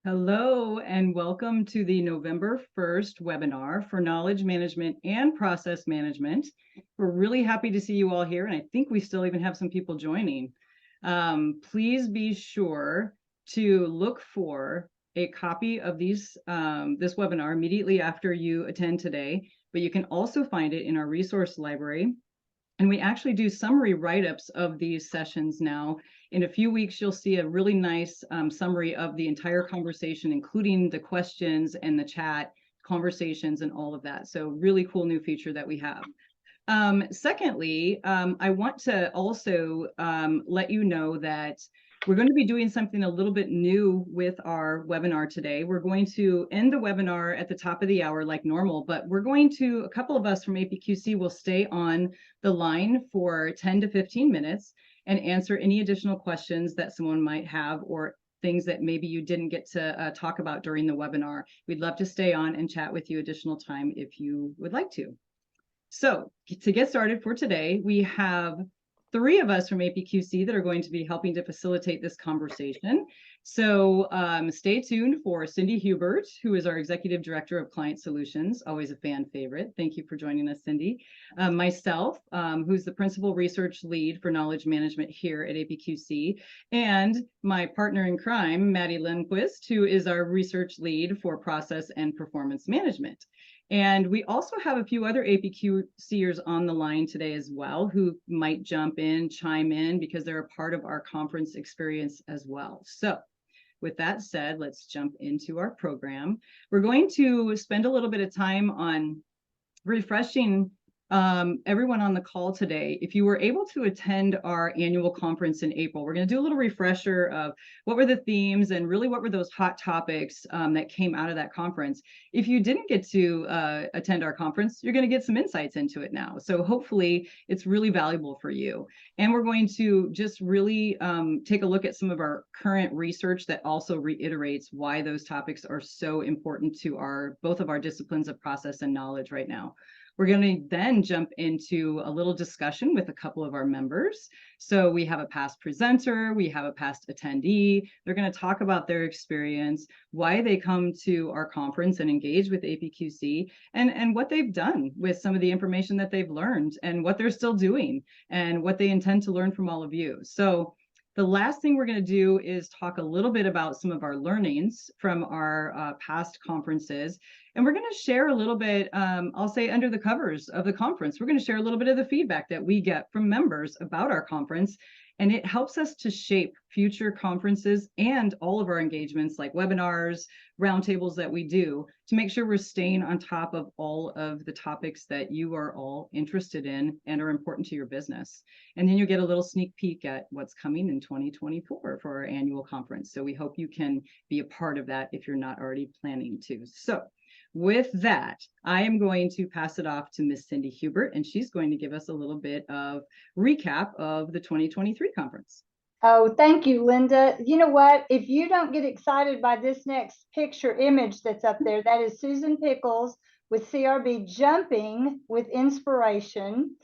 Hello and welcome to the November 1st webinar for Knowledge Management and Process Management. We're really happy to see you all here, and I think we still even have some people joining. Please be sure to look for a copy of this webinar immediately after you attend today, but you can also find it in our resource library. And we actually do summary write-ups of these sessions now. In a few weeks, you'll see a really nice summary of the entire conversation, including the questions and the chat conversations and all of that. So really cool new feature that we have. Secondly, I want to also let you know that we're going to be doing something a little bit new with our webinar today. We're going to end the webinar at the top of the hour like normal, but a couple of us from APQC will stay on the line for 10 to 15 minutes and answer any additional questions that someone might have or things that maybe you didn't get to talk about during the webinar. We'd love to stay on and chat with you additional time if you would like to. So to get started for today, we have three of us from APQC that are going to be helping to facilitate this conversation. So stay tuned for Cindy Hubert, who is our Executive Director of Client Solutions, always a fan favorite. Thank you for joining us, Cindy. Myself, who's the Principal Research Lead for Knowledge Management here at APQC, and my partner in crime, Maddie Lundquist, who is our Research Lead for Process and Performance Management. And we also have a few other APQCers on the line today as well who might jump in, chime in, because they're a part of our conference experience as well. So with that said, let's jump into our program. We're going to spend a little bit of time on refreshing everyone on the call today. If you were able to attend our annual conference in April, we're going to do a little refresher of what were the themes and really what were those hot topics that came out of that conference. If you didn't get to attend our conference, you're going to get some insights into it now. So hopefully it's really valuable for you. And we're going to just really take a look at some of our current research that also reiterates why those topics are so important to both of our disciplines of process and knowledge right now. We're going to then jump into a little discussion with a couple of our members. So we have a past presenter, we have a past attendee. They're going to talk about their experience, why they come to our conference and engage with APQC, and what they've done with some of the information that they've learned and what they're still doing and what they intend to learn from all of you. So the last thing we're going to do is talk a little bit about some of our learnings from our past conferences. And we're going to share a little bit, I'll say under the covers of the conference, we're going to share a little bit of the feedback that we get from members about our conference. And it helps us to shape future conferences and all of our engagements like webinars, roundtables that we do to make sure we're staying on top of all of the topics that you are all interested in and are important to your business. And then you'll get a little sneak peek at what's coming in 2024 for our annual conference. So we hope you can be a part of that if you're not already planning to. So with that, I am going to pass it off to Miss Cindy Hubert, and she's going to give us a little bit of recap of the 2023 conference. Oh, thank you, Lynda. You know what? If you don't get excited by this next picture image that's up there, that is Susan Pickles with CRB jumping with inspiration.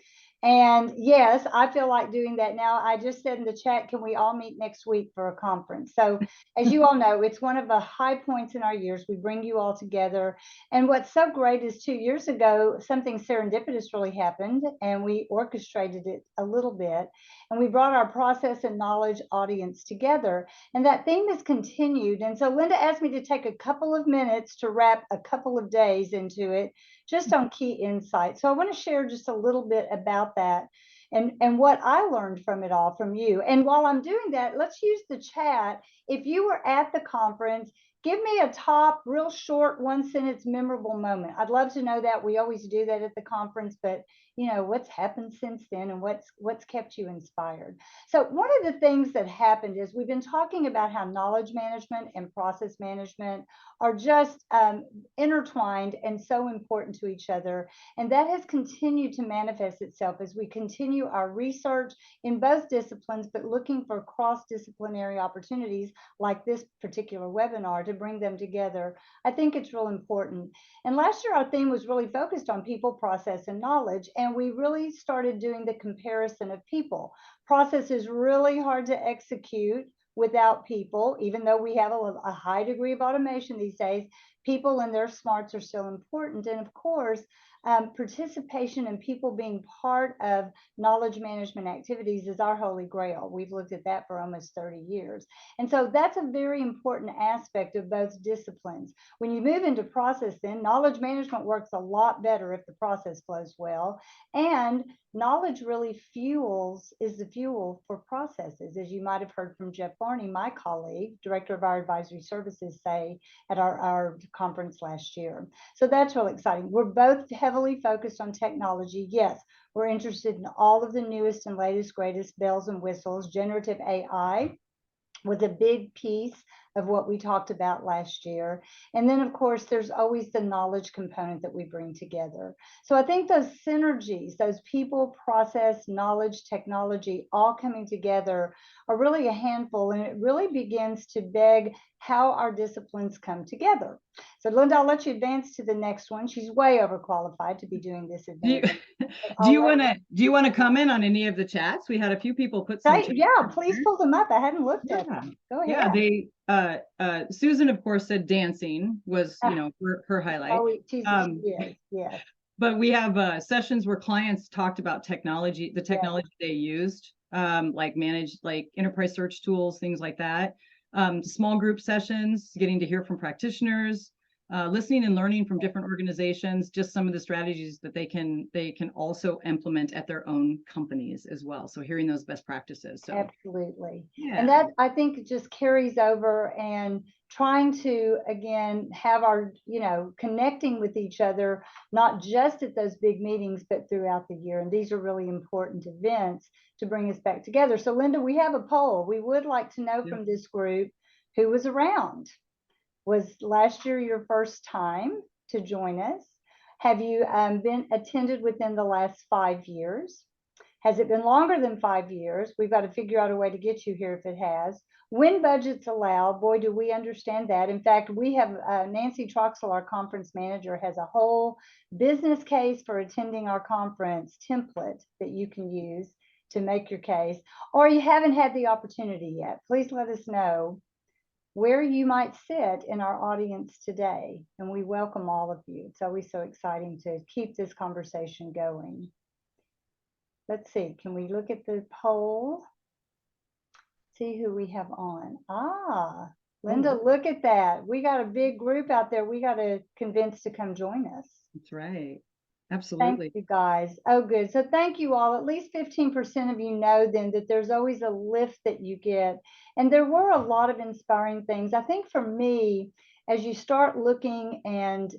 And yes, I feel like doing that now. I just said in the chat, can we all meet next week for a conference? So as you all know, it's one of the high points in our years. We bring you all together. And what's so great is 2 years ago, something serendipitous really happened, and we orchestrated it a little bit. And we brought our process and knowledge audience together. And that theme has continued. And so Lynda asked me to take a couple of minutes to wrap a couple of days into it, just on key insights. So I want to share just a little bit about that and what I learned from it all from you. And while I'm doing that, let's use the chat. If you were at the conference, give me a top, real short, one-sentence memorable moment. I'd love to know that. We always do that at the conference, but you know, what's happened since then and what's kept you inspired. So one of the things that happened is we've been talking about how knowledge management and process management are just intertwined and so important to each other. And that has continued to manifest itself as we continue our research in both disciplines, but looking for cross-disciplinary opportunities like this particular webinar to bring them together. I think it's real important. And last year, our theme was really focused on people, process, and knowledge. And we really started doing the comparison of people. Process is really hard to execute. without people, even though we have a high degree of automation these days. People and their smarts are still important. And of course, participation and people being part of knowledge management activities is our holy grail. We've looked at that for almost 30 years. And so that's a very important aspect of both disciplines. When you move into process, then knowledge management works a lot better if the process flows well. And knowledge really is the fuel for processes, as you might have heard from Jeff Barney, my colleague, director of our advisory services, say at our conference last year. So that's really exciting. We're both heavily focused on technology. Yes, we're interested in all of the newest and latest, greatest bells and whistles. Generative AI was a big piece of what we talked about last year. And then, of course, there's always the knowledge component that we bring together. So I think those synergies, those people, process, knowledge, technology, all coming together are really a handful. And it really begins to beg how our disciplines come together. So Lynda, I'll let you advance to the next one. She's way overqualified to be doing this event. Do you want to comment on any of the chats? We had a few people put some. Yeah, please pull them up. I hadn't looked at them. Go ahead. Yeah, Susan, of course, said dancing was, her highlight. Oh, she is, yes. But we have sessions where clients talked about technology, the technology they used, like enterprise search tools, things like that. Small group sessions, getting to hear from practitioners, listening and learning from different organizations, just some of the strategies that they can also implement at their own companies as well. So hearing those best practices. So absolutely. Yeah. And that, I think, just carries over, and trying to, again, have our, connecting with each other, not just at those big meetings, but throughout the year. And these are really important events to bring us back together. So Lynda, we have a poll. We would like to know from this group who was around. Was last year your first time to join us? Have you been attended within the last 5 years? Has it been longer than 5 years? We've got to figure out a way to get you here if it has. When budgets allow, boy, do we understand that. In fact, we have Nancy Troxel, our conference manager, has a whole business case for attending our conference template that you can use to make your case. Or you haven't had the opportunity yet. Please let us know where you might sit in our audience today. And we welcome all of you. It's always so exciting to keep this conversation going. Let's see, can we look at the poll? See who we have on. Lynda, look at that. We got a big group out there. We got to convince to come join us. That's right. Absolutely. Thank you, guys. Oh, good. So thank you all. At least 15% of you know then that there's always a lift that you get. And there were a lot of inspiring things. I think for me, as you start looking and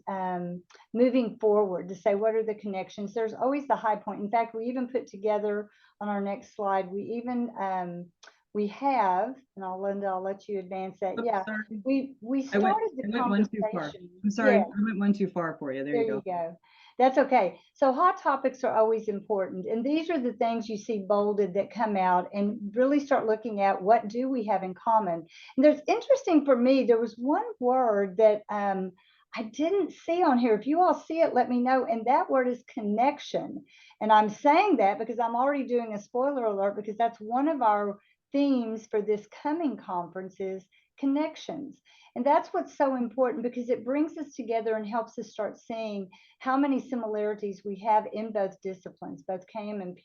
moving forward to say, what are the connections? There's always the high point. In fact, we even put together on our next slide, we even, we have, and Lynda, I'll let you advance that. Yeah, we started the conversation. I'm sorry, I went one too far for you. There you go. That's okay. So hot topics are always important. And these are the things you see bolded that come out, and really start looking at what do we have in common. And there's interesting for me, there was one word that I didn't see on here. If you all see it, let me know. And that word is connection. And I'm saying that because I'm already doing a spoiler alert, because that's one of our themes for this coming conference is connections. And that's what's so important, because it brings us together and helps us start seeing how many similarities we have in both disciplines, both KM and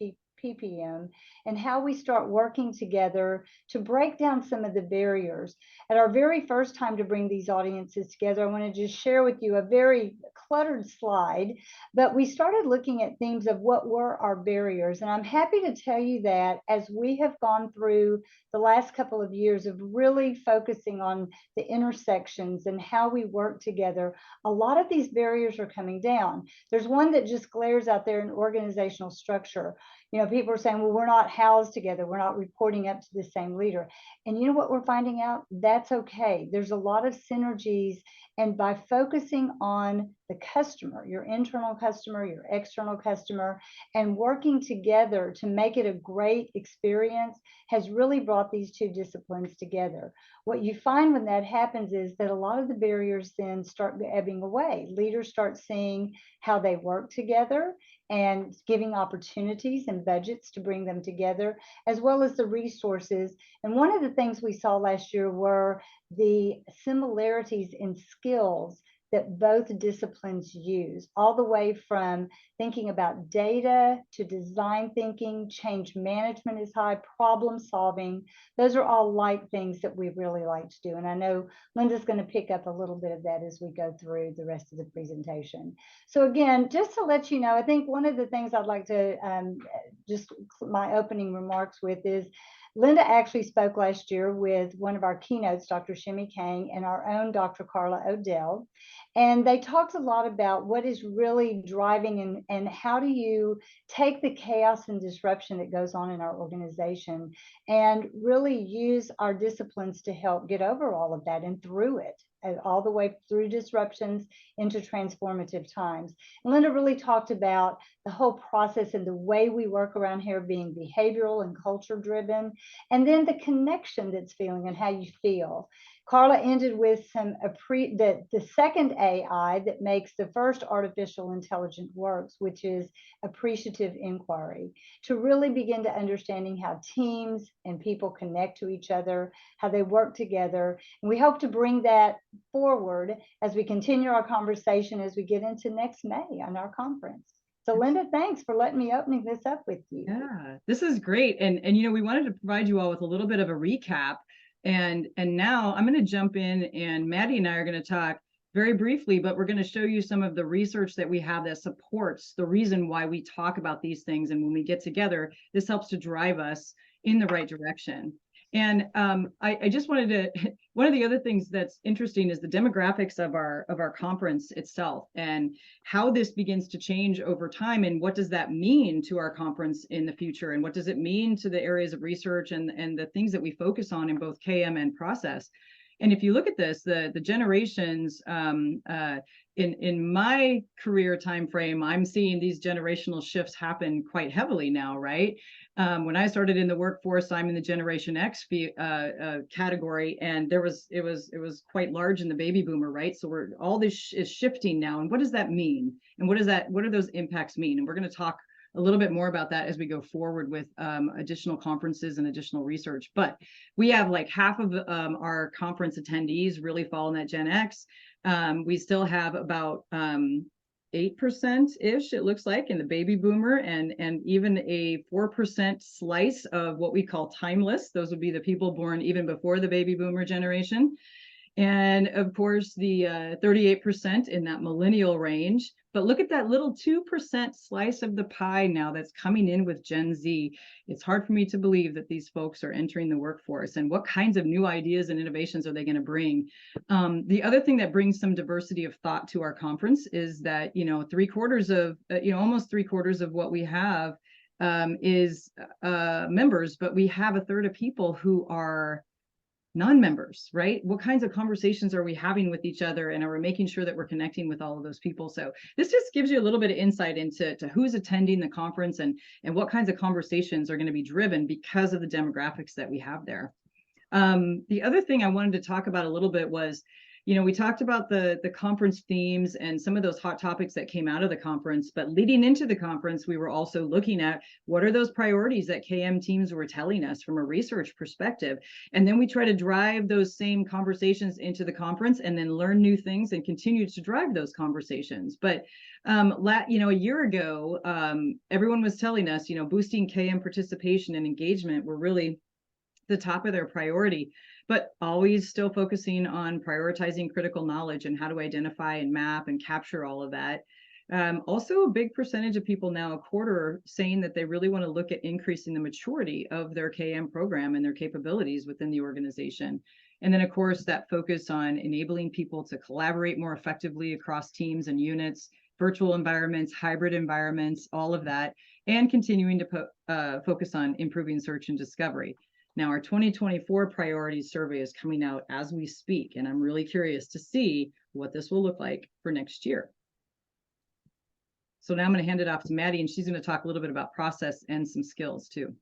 PPM, and how we start working together to break down some of the barriers. At our very first time to bring these audiences together, I want to just share with you a very cluttered slide, but we started looking at themes of what were our barriers. And I'm happy to tell you that as we have gone through the last couple of years of really focusing on the intersections and how we work together, a lot of these barriers are coming down. There's one that just glares out there in organizational structure. People are saying, well, we're not housed together. We're not reporting up to the same leader. And you know what we're finding out? That's okay. There's a lot of synergies. And by focusing on the customer, your internal customer, your external customer, and working together to make it a great experience has really brought these two disciplines together. What you find when that happens is that a lot of the barriers then start ebbing away. Leaders start seeing how they work together. and giving opportunities and budgets to bring them together, as well as the resources. And one of the things we saw last year were the similarities in skills that both disciplines use, all the way from thinking about data to design thinking, change management is high, problem solving. Those are all light things that we really like to do. And I know Lynda's going to pick up a little bit of that as we go through the rest of the presentation. So again, just to let you know, I think one of the things I'd like to just my opening remarks with is Lynda actually spoke last year with one of our keynotes, Dr. Shimmy Kang, and our own Dr. Carla Odell. And they talked a lot about what is really driving and how do you take the chaos and disruption that goes on in our organization and really use our disciplines to help get over all of that and through it, all the way through disruptions into transformative times. And Lynda really talked about the whole process and the way we work around here being behavioral and culture driven, and then the connection that's feeling and how you feel. Carla ended with the second AI that makes the first artificial intelligence works, which is appreciative inquiry, to really begin to understanding how teams and people connect to each other, how they work together. And we hope to bring that forward as we continue our conversation as we get into next May on our conference. So Lynda, thanks for letting me opening this up with you. Yeah, this is great. And we wanted to provide you all with a little bit of a recap. And now I'm going to jump in, and Maddie and I are going to talk very briefly, but we're going to show you some of the research that we have that supports the reason why we talk about these things. And when we get together, this helps to drive us in the right direction. And I just wanted to, one of the other things that's interesting is the demographics of our conference itself and how this begins to change over time, and what does that mean to our conference in the future, and what does it mean to the areas of research and the things that we focus on in both KM and process. And if you look at this, the generations in my career time frame, I'm seeing these generational shifts happen quite heavily now, right? When I started in the workforce, I'm in the Generation X category, and it was quite large in the baby boomer, right? So all this is shifting now, and what does that mean? And what do those impacts mean? And we're going to talk a little bit more about that as we go forward with additional conferences and additional research. But we have like half of our conference attendees really fall in that Gen X. We still have about 8%-ish, it looks like, in the baby boomer, and even a 4% slice of what we call timeless. Those would be the people born even before the baby boomer generation. And of course, the 38% in that millennial range. But look at that little 2% slice of the pie now that's coming in with Gen Z. It's hard for me to believe that these folks are entering the workforce, and what kinds of new ideas and innovations are they going to bring? The other thing that brings some diversity of thought to our conference is that, almost 3/4 of what we have is members, but we have 1/3 of people who are non-members, right? What kinds of conversations are we having with each other, and are we making sure that we're connecting with all of those people? So this just gives you a little bit of insight into who's attending the conference and what kinds of conversations are going to be driven because of the demographics that we have there. The other thing I wanted to talk about a little bit was, we talked about the conference themes and some of those hot topics that came out of the conference, but leading into the conference, we were also looking at what are those priorities that KM teams were telling us from a research perspective. And then we try to drive those same conversations into the conference and then learn new things and continue to drive those conversations. But a year ago, everyone was telling us, boosting KM participation and engagement were really the top of their priority, but always still focusing on prioritizing critical knowledge and how to identify and map and capture all of that. Also, a big percentage of people now, 1/4, saying that they really want to look at increasing the maturity of their KM program and their capabilities within the organization. And then, of course, that focus on enabling people to collaborate more effectively across teams and units, virtual environments, hybrid environments, all of that, and continuing to focus on improving search and discovery. Now, our 2024 priorities survey is coming out as we speak, and I'm really curious to see what this will look like for next year. So now I'm going to hand it off to Maddie, and she's going to talk a little bit about process and some skills too.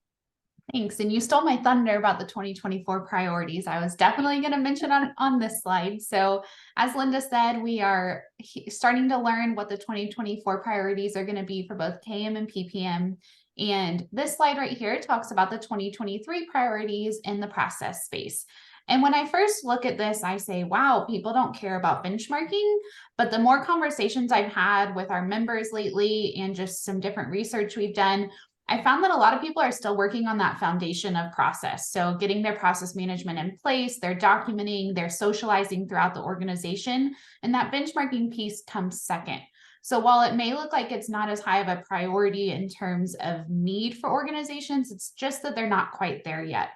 Thanks. And you stole my thunder about the 2024 priorities. I was definitely going to mention on this slide. So as Lynda said, we are starting to learn what the 2024 priorities are going to be for both KM and PPM. And this slide right here talks about the 2023 priorities in the process space. And when I first look at this, I say, wow, people don't care about benchmarking. But the more conversations I've had with our members lately and just some different research we've done, I found that a lot of people are still working on that foundation of process. So getting their process management in place, they're documenting, they're socializing throughout the organization, and that benchmarking piece comes second. So while it may look like it's not as high of a priority in terms of need for organizations, it's just that they're not quite there yet.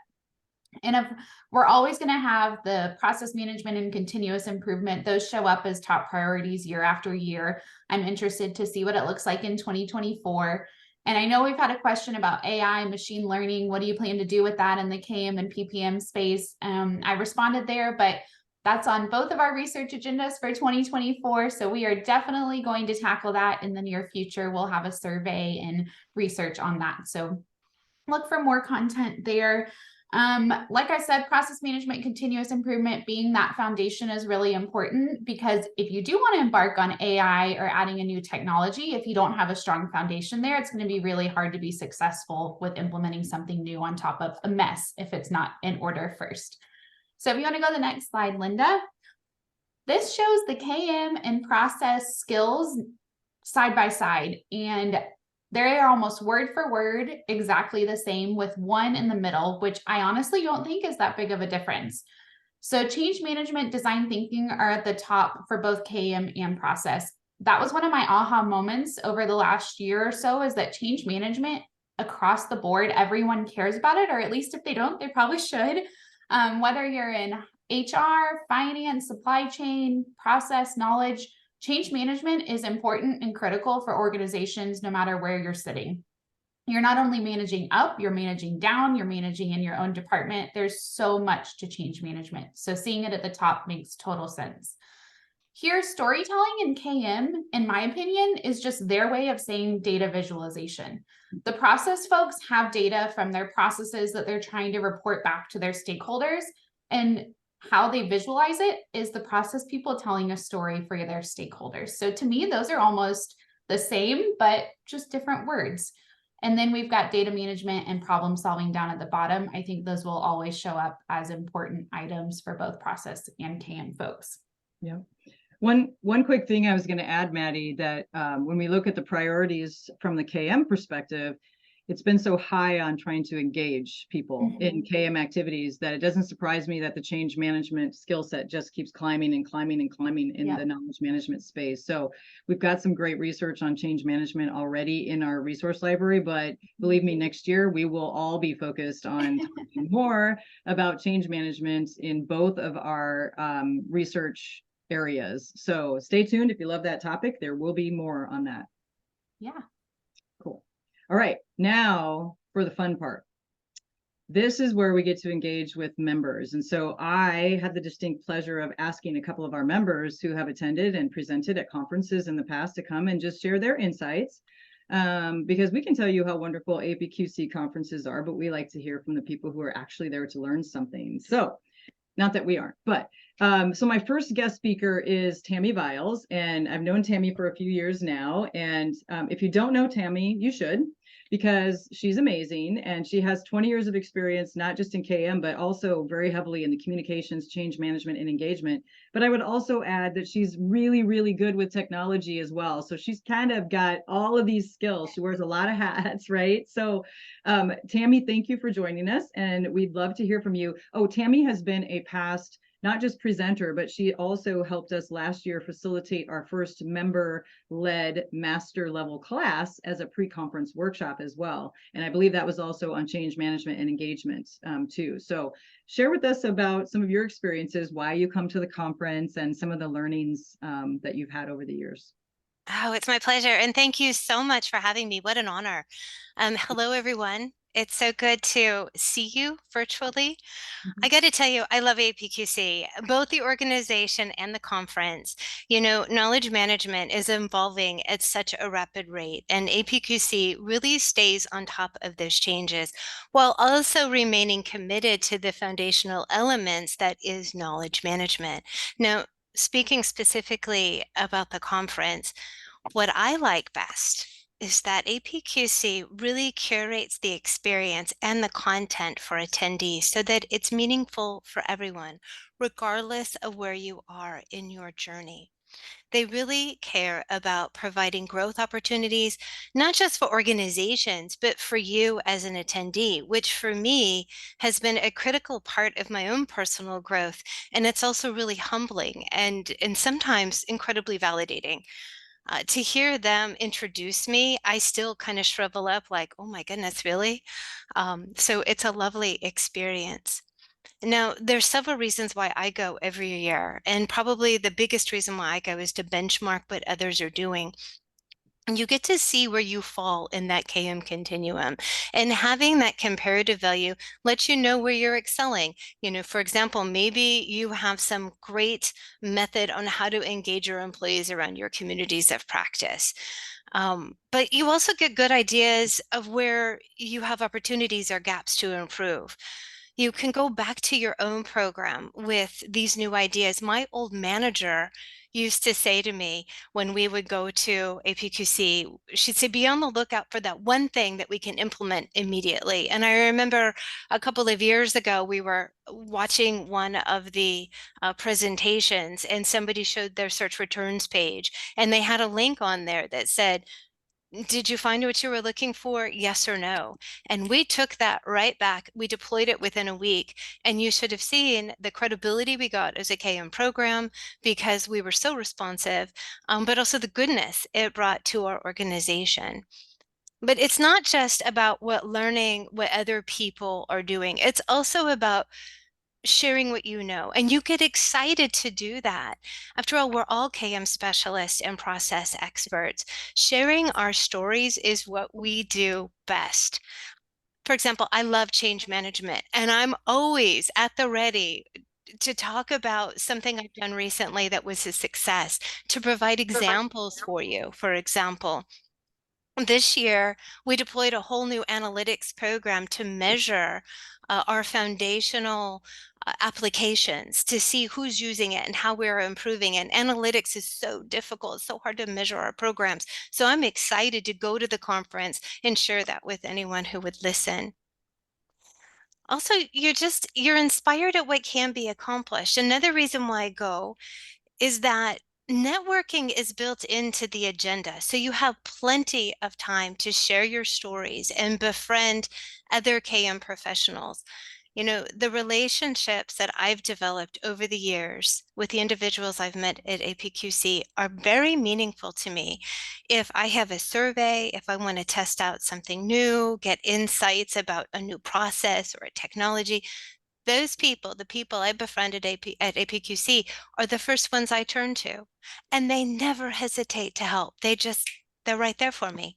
And if we're always going to have the process management and continuous improvement, those show up as top priorities year after year. I'm interested to see what it looks like in 2024. And I know we've had a question about AI, machine learning. What do you plan to do with that in the KM and PPM space? I responded there, but that's on both of our research agendas for 2024. So we are definitely going to tackle that in the near future. We'll have a survey and research on that. So look for more content there. Like I said, process management, continuous improvement being that foundation is really important, because if you do want to embark on AI or adding a new technology, if you don't have a strong foundation there, it's going to be really hard to be successful with implementing something new on top of a mess if it's not in order first. So if you want to go to the next slide, Lynda, this shows the KM and process skills side by side, and they are almost word for word exactly the same, with one in the middle, which I honestly don't think is that big of a difference. So change management, design thinking are at the top for both KM and process. That was one of my aha moments over the last year or so, is that change management across the board, everyone cares about it, or at least if they don't, they probably should. Whether you're in HR, finance, supply chain, process, knowledge, change management is important and critical for organizations, no matter where you're sitting. You're not only managing up, you're managing down, you're managing in your own department. There's so much to change management. So seeing it at the top makes total sense. Here, storytelling in KM, in my opinion, is just their way of saying data visualization. The process folks have data from their processes that they're trying to report back to their stakeholders, and how they visualize it is the process people telling a story for their stakeholders. So to me, those are almost the same, but just different words. And then we've got data management and problem solving down at the bottom. I think those will always show up as important items for both process and KM folks. Yeah. One quick thing I was going to add, Maddie, that when we look at the priorities from the KM perspective, it's been so high on trying to engage people in KM activities that it doesn't surprise me that the change management skill set just keeps climbing and climbing and climbing in the knowledge management space. So we've got some great research on change management already in our resource library, but believe me, next year we will all be focused on talking more about change management in both of our research areas. So stay tuned. If you love that topic, there will be more on that. Yeah. Cool. All right, now for the fun part. This is where we get to engage with members. And so I had the distinct pleasure of asking a couple of our members who have attended and presented at conferences in the past to come and just share their insights, because we can tell you how wonderful APQC conferences are, but we like to hear from the people who are actually there to learn something. So not that we aren't, but so my first guest speaker is Tammy Viles, and I've known Tammy for a few years now. And if you don't know Tammy, you should, because she's amazing, and she has 20 years of experience, not just in KM, but also very heavily in the communications, change management, and engagement. But I would also add that she's really, really good with technology as well. So she's kind of got all of these skills. She wears a lot of hats, right? So Tammy, thank you for joining us, and we'd love to hear from you. Oh, Tammy has been a past not just presenter, but she also helped us last year facilitate our first member-led master level class as a pre-conference workshop as well. And I believe that was also on change management and engagement too. So share with us about some of your experiences, why you come to the conference, and some of the learnings that you've had over the years. Oh, it's my pleasure. And thank you so much for having me. What an honor. Hello, everyone. It's so good to see you virtually. I got to tell you, I love APQC, both the organization and the conference. You know, knowledge management is evolving at such a rapid rate, and APQC really stays on top of those changes while also remaining committed to the foundational elements that is knowledge management. Now, speaking specifically about the conference, what I like best is that APQC really curates the experience and the content for attendees so that it's meaningful for everyone, regardless of where you are in your journey. They really care about providing growth opportunities, not just for organizations, but for you as an attendee, which for me has been a critical part of my own personal growth. And it's also really humbling and sometimes incredibly validating. To hear them introduce me, I still kind of shrivel up like, oh my goodness, really? So it's a lovely experience. Now, there's several reasons why I go every year, and probably the biggest reason why I go is to benchmark what others are doing. You get to see where you fall in that KM continuum. And having that comparative value lets you know where you're excelling. You know, for example, maybe you have some great method on how to engage your employees around your communities of practice. But you also get good ideas of where you have opportunities or gaps to improve. You can go back to your own program with these new ideas. My old manager used to say to me when we would go to APQC, she'd say, be on the lookout for that one thing that we can implement immediately. And I remember a couple of years ago, we were watching one of the presentations and somebody showed their search returns page and they had a link on there that said, did you find what you were looking for? Yes or no? And we took that right back. We deployed it within a week. And you should have seen the credibility we got as a KM program because we were so responsive, but also the goodness it brought to our organization. But it's not just about learning what other people are doing. It's also about sharing what you know, and you get excited to do that. After all, we're all KM specialists and process experts. Sharing our stories is what we do best. For example, I love change management, and I'm always at the ready to talk about something I've done recently that was a success, to provide examples for you. For example, this year, we deployed a whole new analytics program to measure our foundational applications to see who's using it and how we're improving. And analytics is so difficult, it's so hard to measure our programs. So I'm excited to go to the conference and share that with anyone who would listen. Also, you're inspired at what can be accomplished. Another reason why I go is that networking is built into the agenda. So you have plenty of time to share your stories and befriend other KM professionals. You know, the relationships that I've developed over the years with the individuals I've met at APQC are very meaningful to me. If I have a survey, if I want to test out something new, get insights about a new process or a technology, those people, the people I befriended at APQC, are the first ones I turn to. And they never hesitate to help. They're right there for me.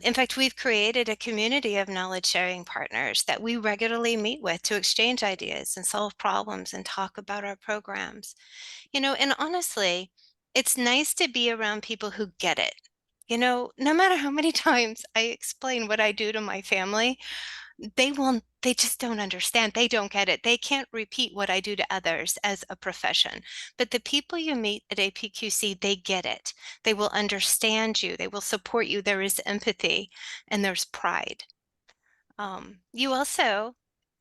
In fact, we've created a community of knowledge sharing partners that we regularly meet with to exchange ideas and solve problems and talk about our programs. You know, and honestly, it's nice to be around people who get it. You know, no matter how many times I explain what I do to my family, they just don't understand. They don't get it. They can't repeat what I do to others as a profession. But the people you meet at APQC, they get it. They will understand you. They will support you. There is empathy and there's pride. You also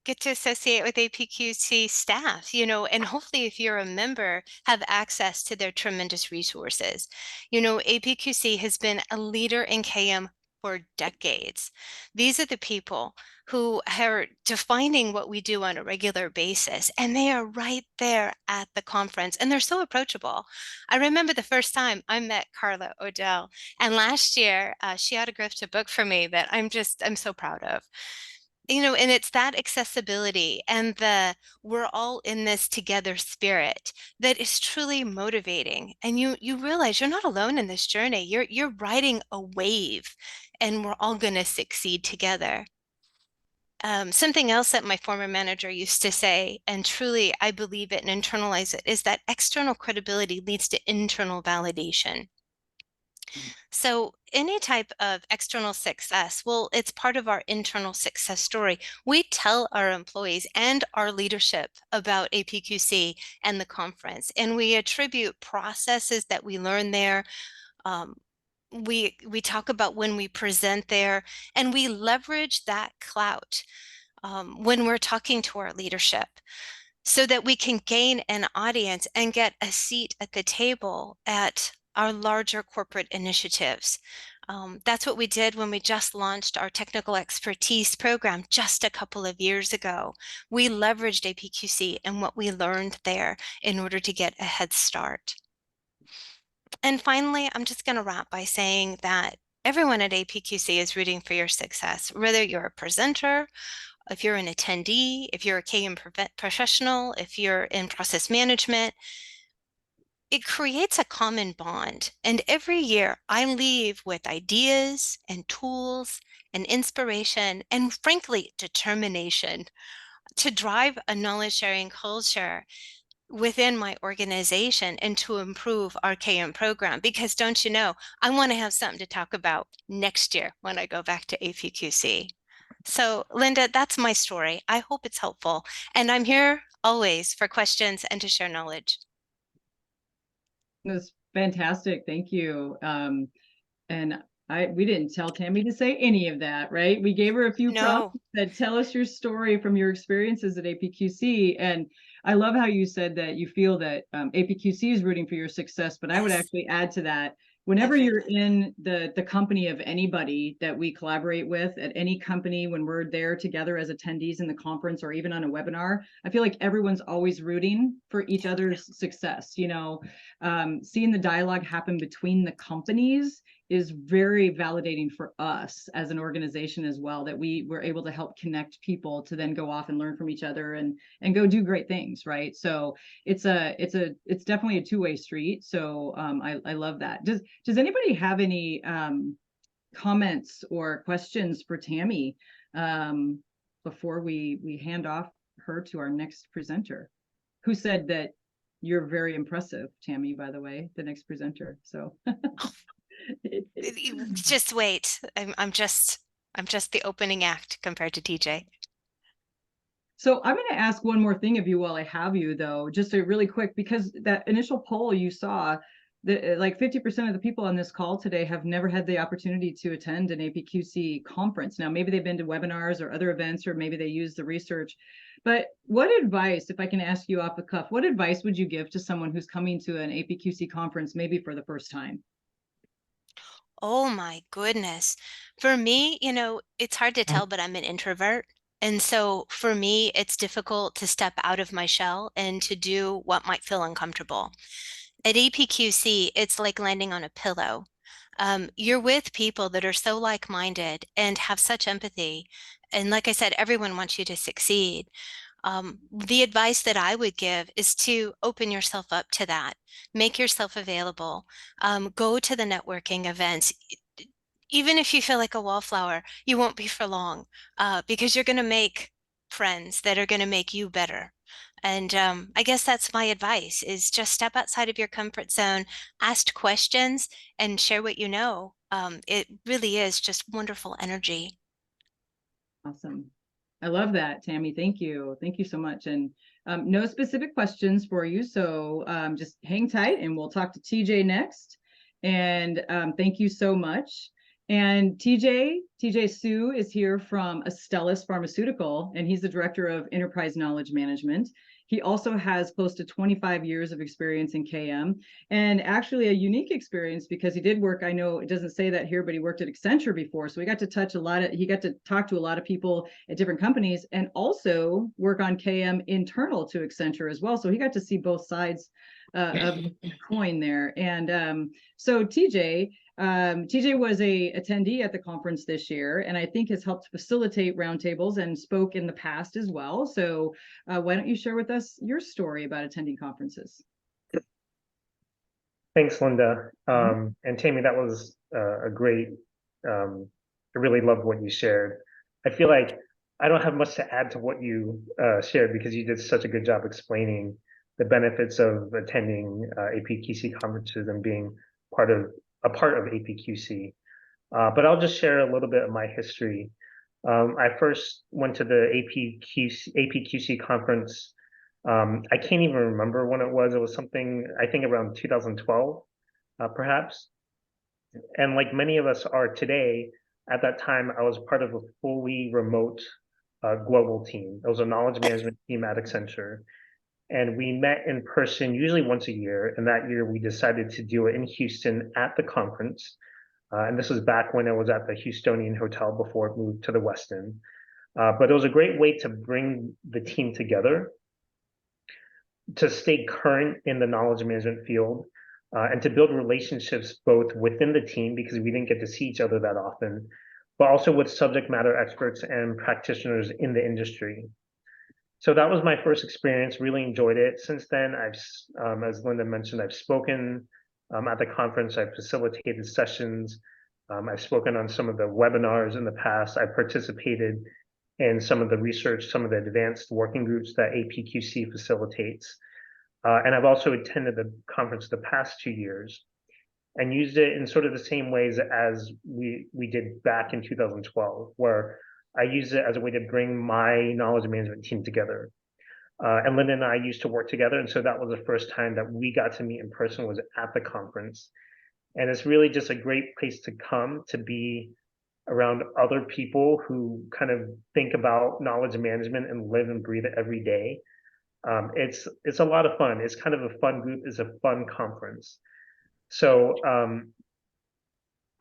get to associate with APQC staff, you know, and hopefully if you're a member, have access to their tremendous resources. You know, APQC has been a leader in KM for decades. These are the people who are defining what we do on a regular basis, and they are right there at the conference, and they're so approachable. I remember the first time I met Carla Odell, and last year she autographed a book for me that I'm so proud of. You know, and it's that accessibility and the we're all in this together spirit that is truly motivating. And you realize you're not alone in this journey. You're riding a wave and we're all going to succeed together. Something else that my former manager used to say, and truly I believe it and internalize it, is that external credibility leads to internal validation. So any type of external success, well, it's part of our internal success story. We tell our employees and our leadership about APQC and the conference, and we attribute processes that we learn there. We talk about when we present there, and we leverage that clout when we're talking to our leadership, so that we can gain an audience and get a seat at the table at our larger corporate initiatives. That's what we did when we just launched our technical expertise program just a couple of years ago. We leveraged APQC and what we learned there in order to get a head start. And finally, I'm just going to wrap by saying that everyone at APQC is rooting for your success, whether you're a presenter, if you're an attendee, if you're a KM professional, if you're in process management. It creates a common bond. And every year I leave with ideas and tools and inspiration and, frankly, determination to drive a knowledge sharing culture within my organization and to improve our KM program. Because don't you know, I want to have something to talk about next year when I go back to APQC. So, Lynda, that's my story. I hope it's helpful. And I'm here always for questions and to share knowledge. That's fantastic. Thank you. And we didn't tell Tammy to say any of that, right? We gave her a few prompts that tell us your story from your experiences at APQC. And I love how you said that you feel that APQC is rooting for your success, but I would actually add to that, whenever you're in the company of anybody that we collaborate with at any company, when we're there together as attendees in the conference or even on a webinar, I feel like everyone's always rooting for each other's success. You know, seeing the dialogue happen between the companies is very validating for us as an organization as well, that we were able to help connect people to then go off and learn from each other and go do great things, right? So it's definitely a two-way street. So I love that. Does anybody have any comments or questions for Tammy before we hand off her to our next presenter, who said that you're very impressive, Tammy, by the way, the next presenter. So just wait. I'm just the opening act compared to TJ. So I'm going to ask one more thing of you while I have you, though, just a really quick, because that initial poll you saw, like 50% of the people on this call today have never had the opportunity to attend an APQC conference. Now, maybe they've been to webinars or other events, or maybe they use the research. But what advice, if I can ask you off the cuff, what advice would you give to someone who's coming to an APQC conference maybe for the first time? Oh my goodness. For me, you know, it's hard to tell, but I'm an introvert. And so for me, it's difficult to step out of my shell and to do what might feel uncomfortable. At APQC, it's like landing on a pillow. You're with people that are so like-minded and have such empathy. And like I said, everyone wants you to succeed. The advice that I would give is to open yourself up to that, make yourself available, go to the networking events. Even if you feel like a wallflower, you won't be for long, because you're going to make friends that are going to make you better. And I guess that's my advice, is just step outside of your comfort zone, ask questions, and share what you know. It really is just wonderful energy. Awesome. I love that, Tammy. Thank you. Thank you so much. And no specific questions for you. So just hang tight and we'll talk to TJ next. And thank you so much. And TJ Sue is here from Astellas Pharmaceutical, and he's the Director of Enterprise Knowledge Management. He also has close to 25 years of experience in KM, and actually a unique experience because he did work, I know it doesn't say that here, but he worked at Accenture before. So he got to talk to a lot of people at different companies and also work on KM internal to Accenture as well. So he got to see both sides of the coin there. And so TJ was a attendee at the conference this year, and I think has helped facilitate roundtables and spoke in the past as well. So why don't you share with us your story about attending conferences? Thanks, Lynda. And Tammy, that was a great, I really loved what you shared. I feel like I don't have much to add to what you shared because you did such a good job explaining the benefits of attending APQC conferences and being part of APQC. But I'll just share a little bit of my history. I first went to the APQC conference. I can't even remember when it was. It was something, I think, around 2012, perhaps. And like many of us are today, at that time, I was part of a fully remote global team. It was a knowledge management team at Accenture. And we met in person usually once a year. And that year we decided to do it in Houston at the conference. And this was back when it was at the Houstonian Hotel before it moved to the Westin. But it was a great way to bring the team together, to stay current in the knowledge management field, and to build relationships both within the team, because we didn't get to see each other that often, but also with subject matter experts and practitioners in the industry. So that was my first experience, really enjoyed it. Since then, as Lynda mentioned, I've spoken at the conference, I've facilitated sessions, I've spoken on some of the webinars in the past, I've participated in some of the research, some of the advanced working groups that APQC facilitates. And I've also attended the conference the past 2 years and used it in sort of the same ways as we did back in 2012, where I used it as a way to bring my knowledge management team together. And Lynda and I used to work together. And so that was the first time that we got to meet in person, was at the conference. And it's really just a great place to come to be around other people who kind of think about knowledge management and live and breathe it every day. It's a lot of fun. It's kind of a fun group. It's a fun conference. So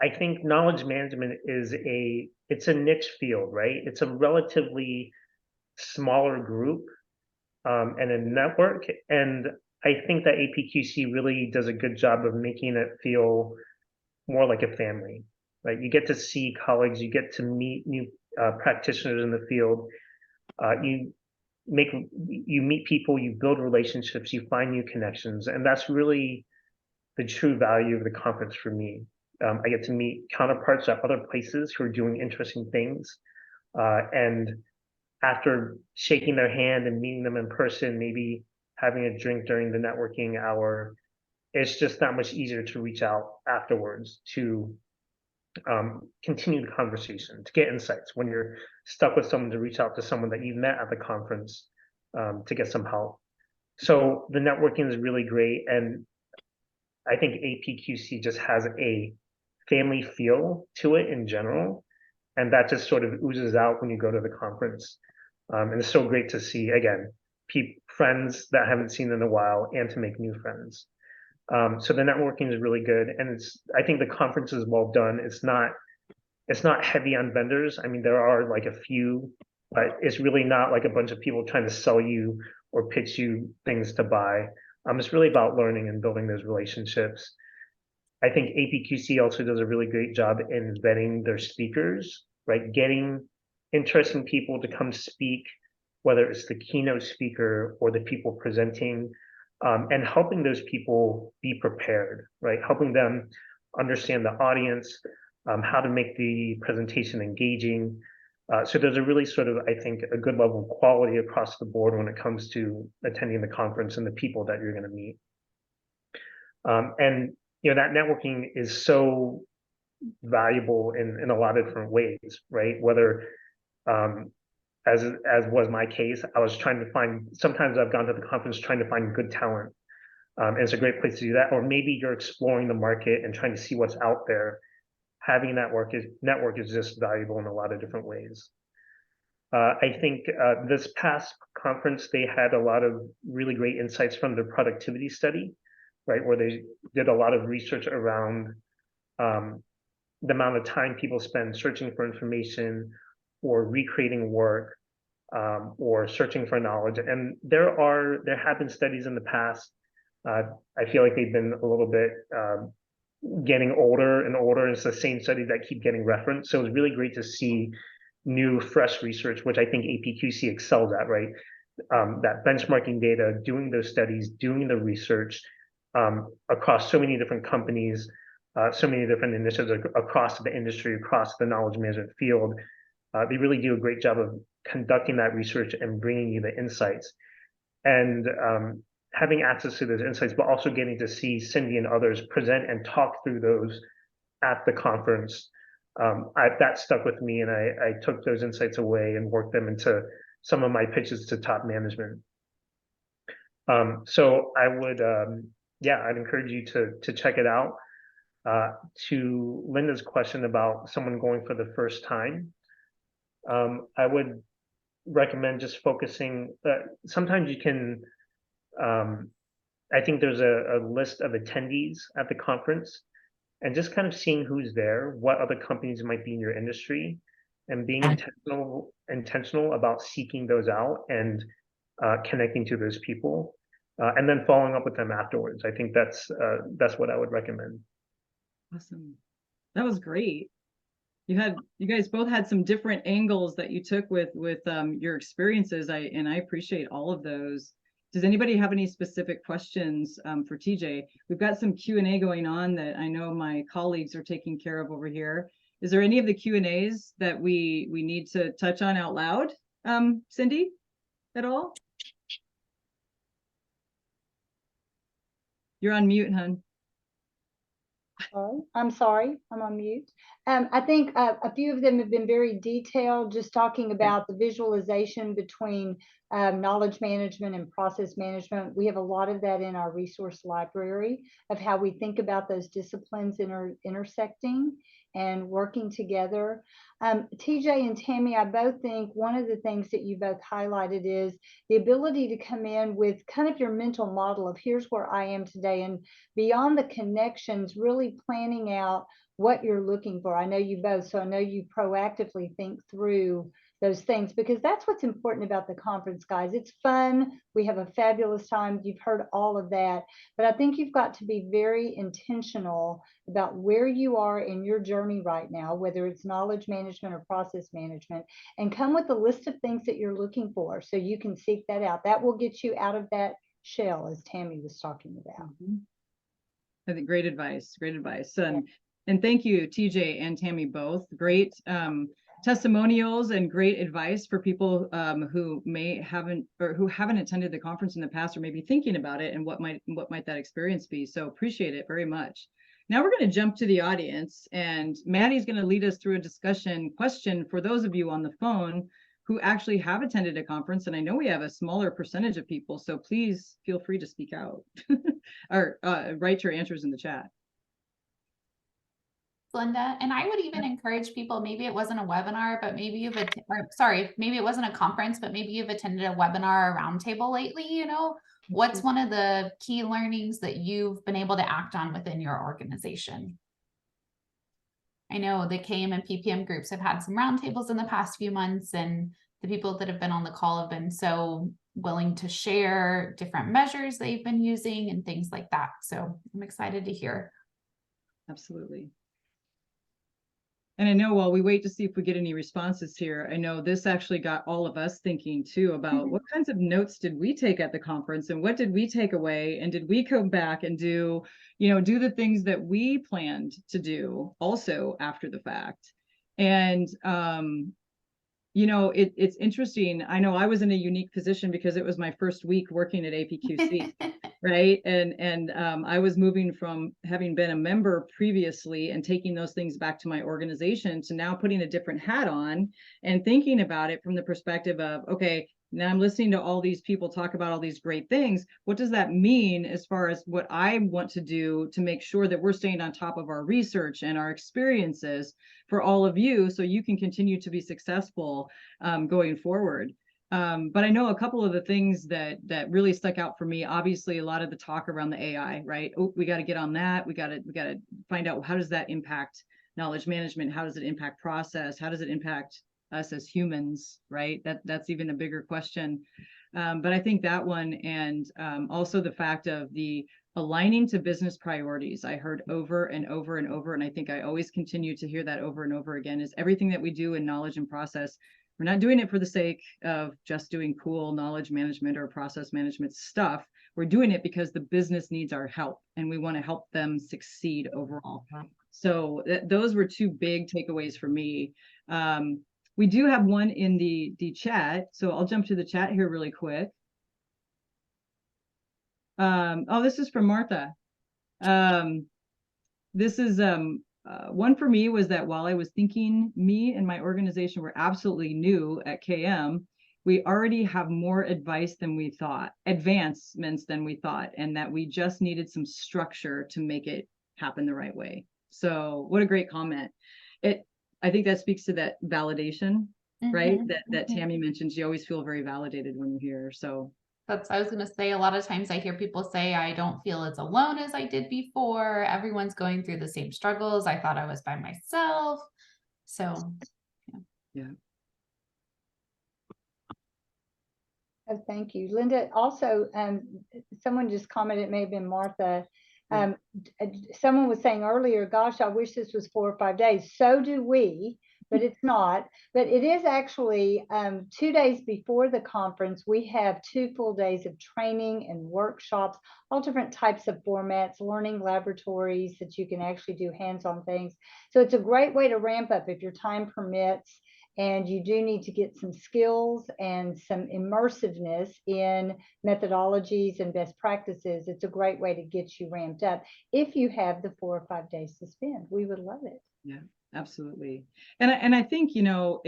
I think knowledge management it's a niche field, right? It's a relatively smaller group and a network. And I think that APQC really does a good job of making it feel more like a family, right? You get to see colleagues, you get to meet new practitioners in the field. You meet people, you build relationships, you find new connections, and that's really the true value of the conference for me. I get to meet counterparts at other places who are doing interesting things, and after shaking their hand and meeting them in person, maybe having a drink during the networking hour, it's just that much easier to reach out afterwards to continue the conversation, to get insights when you're stuck with someone, to reach out to someone that you've met at the conference to get some help. So the networking is really great. And I think APQC just has a family feel to it in general. And that just sort of oozes out when you go to the conference. And it's so great to see, again, friends that I haven't seen in a while and to make new friends. So the networking is really good, and I think the conference is well done. It's not heavy on vendors. I mean, there are like a few, but it's really not like a bunch of people trying to sell you or pitch you things to buy. It's really about learning and building those relationships. I think APQC also does a really great job in vetting their speakers, right? Getting interesting people to come speak, whether it's the keynote speaker or the people presenting. And helping those people be prepared, right? Helping them understand the audience, how to make the presentation engaging. So there's a really sort of, I think, a good level of quality across the board when it comes to attending the conference and the people that you're going to meet. And that networking is so valuable in a lot of different ways, right? Whether as was my case, I was trying to find, sometimes I've gone to the conference trying to find good talent. And it's a great place to do that. Or maybe you're exploring the market and trying to see what's out there. Having network is just valuable in a lot of different ways. I think this past conference, they had a lot of really great insights from their productivity study, right? Where they did a lot of research around the amount of time people spend searching for information or recreating work, or searching for knowledge. And there have been studies in the past. I feel like they've been a little bit getting older and older. It's the same studies that keep getting referenced. So it's really great to see new, fresh research, which I think APQC excels at, right? That benchmarking data, doing those studies, doing the research across so many different companies, so many different initiatives across the industry, across the knowledge management field, They really do a great job of conducting that research and bringing you the insights. And having access to those insights, but also getting to see Cindy and others present and talk through those at the conference. That stuck with me, and I took those insights away and worked them into some of my pitches to top management. So I would, yeah, I'd encourage you to check it out. To Lynda's question about someone going for the first time, I would recommend just focusing. Sometimes you can, I think there's a list of attendees at the conference, and just kind of seeing who's there, what other companies might be in your industry, and being intentional about seeking those out and connecting to those people, and then following up with them afterwards. I think that's what I would recommend. Awesome. That was great. You guys both had some different angles that you took with your experiences. I appreciate all of those. Does anybody have any specific questions for TJ? We've got some Q&A going on that I know my colleagues are taking care of over here. Is there any of the Q&As that we need to touch on out loud, Cindy, at all? You're on mute, hon. Oh, I'm sorry, I'm on mute. I think a few of them have been very detailed, just talking about the visualization between knowledge management and process management. We have a lot of that in our resource library of how we think about those disciplines intersecting and working together. TJ and Tammy, I both think one of the things that you both highlighted is the ability to come in with kind of your mental model of here's where I am today, and beyond the connections, really planning out what you're looking for. I know you both, so I know you proactively think through those things, because that's what's important about the conference, guys. It's fun. We have a fabulous time. You've heard all of that, but I think you've got to be very intentional about where you are in your journey right now, whether it's knowledge management or process management, and come with a list of things that you're looking for so you can seek that out. That will get you out of that shell, as Tammy was talking about. I think great advice, great advice. And thank you, TJ and Tammy, both. Great testimonials and great advice for people who haven't attended the conference in the past, or maybe thinking about it, and what might that experience be. So appreciate it very much. Now we're going to jump to the audience, and Maddie's going to lead us through a discussion question for those of you on the phone who actually have attended a conference. And I know we have a smaller percentage of people, so please feel free to speak out or write your answers in the chat. Lynda, and I would even encourage people, maybe it wasn't a webinar, but maybe maybe it wasn't a conference, but maybe you've attended a webinar or roundtable lately. You know, what's one of the key learnings that you've been able to act on within your organization? I know the KM and PPM groups have had some roundtables in the past few months, and the people that have been on the call have been so willing to share different measures they've been using and things like that. So I'm excited to hear. Absolutely. And I know while we wait to see if we get any responses here, I know this actually got all of us thinking too about what kinds of notes did we take at the conference, and what did we take away, and did we come back and do the things that we planned to do also after the fact. And it's interesting. I know I was in a unique position because it was my first week working at APQC, right? And I was moving from having been a member previously and taking those things back to my organization to now putting a different hat on and thinking about it from the perspective of, okay, now I'm listening to all these people talk about all these great things. What does that mean as far as what I want to do to make sure that we're staying on top of our research and our experiences for all of you, so you can continue to be successful going forward? But I know a couple of the things that really stuck out for me. Obviously, a lot of the talk around the AI, right? Oh, we got to get on that. We got to find out, how does that impact knowledge management? How does it impact process? How does it impact us as humans, right? That's even a bigger question. But I think that one, and also the fact of the aligning to business priorities, I heard over and over and over, and I think I always continue to hear that over and over again, is everything that we do in knowledge and process, we're not doing it for the sake of just doing cool knowledge management or process management stuff. We're doing it because the business needs our help, and we want to help them succeed overall. So those were two big takeaways for me. We do have one in the chat, so I'll jump to the chat here really quick. Oh, this is from Martha. This is one for me was that while I was thinking me and my organization were absolutely new at KM, we already have more advice than we thought, advancements than we thought, and that we just needed some structure to make it happen the right way. So what a great comment. I think that speaks to that validation, right? That Tammy mentioned. You always feel very validated when you're here. So I was going to say, a lot of times I hear people say, I don't feel as alone as I did before. Everyone's going through the same struggles. I thought I was by myself. So, yeah. Oh, thank you, Lynda. Also, someone just commented, it may have been Martha. Someone was saying earlier, gosh, I wish this was 4 or 5 days. So do we, but it's not. But it is actually 2 days before the conference. We have 2 full days of training and workshops, all different types of formats, learning laboratories that you can actually do hands-on things. So it's a great way to ramp up if your time permits. And you do need to get some skills and some immersiveness in methodologies and best practices. It's a great way to get you ramped up if you have the 4 or 5 days to spend. We would love it. Yeah, absolutely. And I think, you know,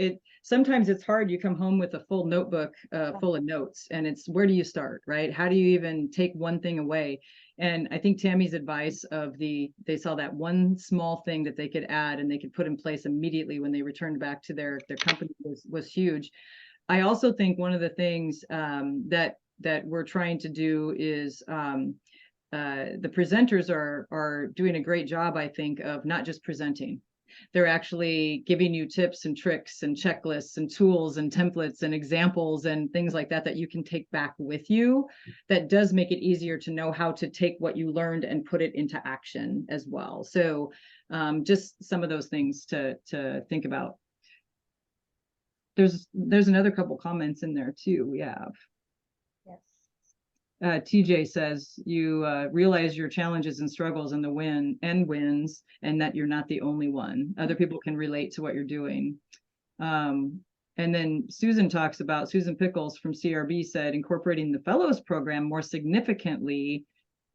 sometimes it's hard. You come home with a full notebook full of notes, and it's where do you start, right? How do you even take one thing away? And I think Tammy's advice of they saw that one small thing that they could add and they could put in place immediately when they returned back to their company was huge. I also think one of the things that we're trying to do is the presenters are doing a great job, I think, of not just presenting. They're actually giving you tips and tricks and checklists and tools and templates and examples and things like that you can take back with you. That does make it easier to know how to take what you learned and put it into action as well. So just some of those things to think about. There's another couple comments in there too. We have. TJ says you realize your challenges and struggles and wins, and that you're not the only one. Other people can relate to what you're doing. And then Susan Pickles from CRB said incorporating the fellows program more significantly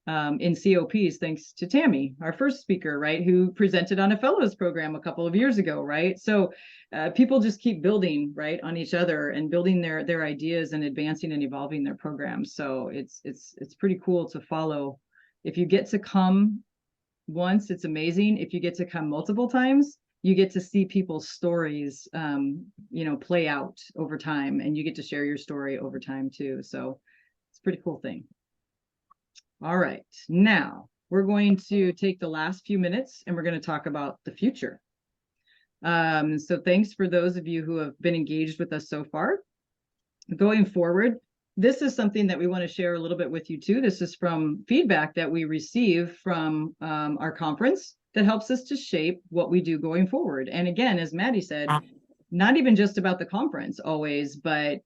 in COPs, thanks to Tammy, our first speaker, right, who presented on a fellows program a couple of years ago, right? So people just keep building, right, on each other and building their ideas and advancing and evolving their programs. So it's pretty cool to follow. If you get to come once, it's amazing. If you get to come multiple times, you get to see people's stories, play out over time, and you get to share your story over time too. So it's a pretty cool thing. All right, now we're going to take the last few minutes and we're going to talk about the future. So thanks for those of you who have been engaged with us so far. Going forward, this is something that we want to share a little bit with you too. This is from feedback that we receive from our conference that helps us to shape what we do going forward. And again, as Maddie said, not even just about the conference always, but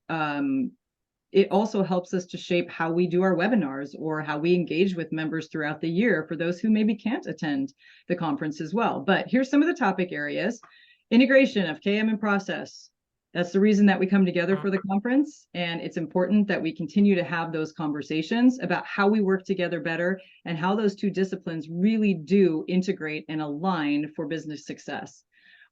it also helps us to shape how we do our webinars or how we engage with members throughout the year for those who maybe can't attend the conference as well. But here's some of the topic areas. Integration of KM and process. That's the reason that we come together for the conference. And it's important that we continue to have those conversations about how we work together better and how those two disciplines really do integrate and align for business success.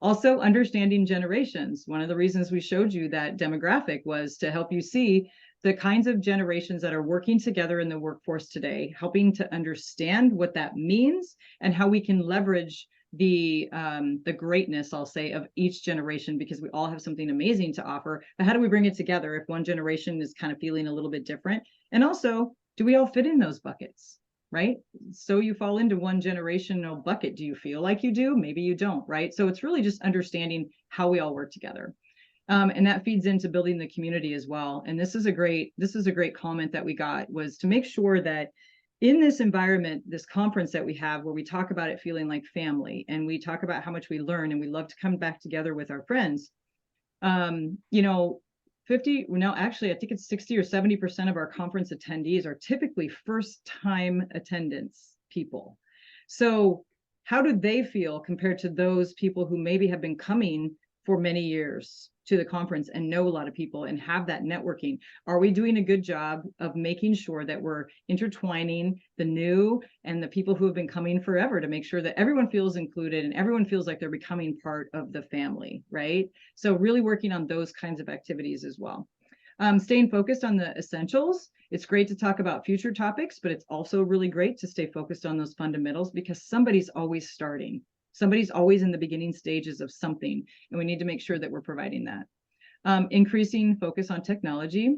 Also, understanding generations. One of the reasons we showed you that demographic was to help you see the kinds of generations that are working together in the workforce today, helping to understand what that means and how we can leverage the greatness, I'll say, of each generation, because we all have something amazing to offer. But how do we bring it together if one generation is kind of feeling a little bit different? And also, do we all fit in those buckets, right? So you fall into one generational bucket. Do you feel like you do? Maybe you don't, right? So it's really just understanding how we all work together. And that feeds into building the community as well. And this is a great comment that we got, was to make sure that in this environment, this conference that we have, where we talk about it feeling like family, and we talk about how much we learn, and we love to come back together with our friends. 50, no, actually, I think it's 60 or 70% of our conference attendees are typically first-time attendance people. So how do they feel compared to those people who maybe have been coming for many years to the conference and know a lot of people and have that networking? Are we doing a good job of making sure that we're intertwining the new and the people who have been coming forever to make sure that everyone feels included and everyone feels like they're becoming part of the family, right? So really working on those kinds of activities as well. Staying focused on the essentials. It's great to talk about future topics, but it's also really great to stay focused on those fundamentals because somebody's always starting. Somebody's always in the beginning stages of something, and we need to make sure that we're providing that. Increasing focus on technology.